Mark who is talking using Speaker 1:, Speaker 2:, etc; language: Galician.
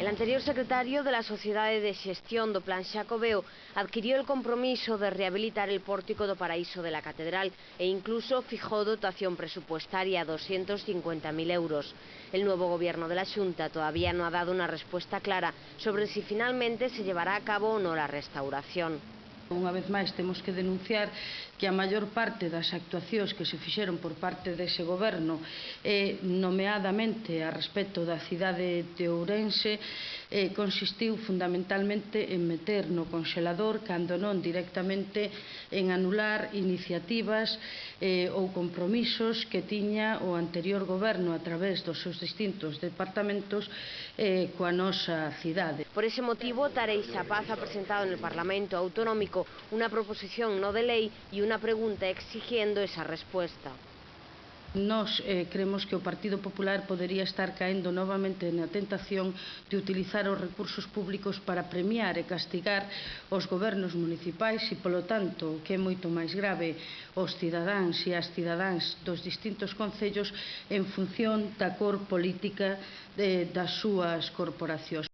Speaker 1: El anterior secretario de la Sociedade de Xestión do Plan Xacobeo adquirió el compromiso de rehabilitar el pórtico do Paraíso de la Catedral e incluso fijó dotación presupuestaria de 250.000 euros. El nuevo gobierno de la Xunta todavía no ha dado una respuesta clara sobre si finalmente se llevará a cabo o no la restauración.
Speaker 2: Unha vez máis temos que denunciar que a maior parte das actuacións que se fixeron por parte dese goberno, nomeadamente a respecto da cidade de Ourense, consistiu fundamentalmente en meter no conxelador, cando non directamente en anular iniciativas ou compromisos que tiña o anterior goberno a través dos seus distintos departamentos coa nosa cidade.
Speaker 1: Por ese motivo, Tareixa Paz ha presentado en el Parlamento Autonómico una proposición no de ley y una pregunta exigiendo esa respuesta.
Speaker 2: Nós creemos que o Partido Popular podería estar caendo novamente na tentación de utilizar os recursos públicos para premiar e castigar os gobernos municipais e, polo tanto, que é moito máis grave, os cidadáns e as cidadáns dos distintos concellos en función da cor política das súas corporacións.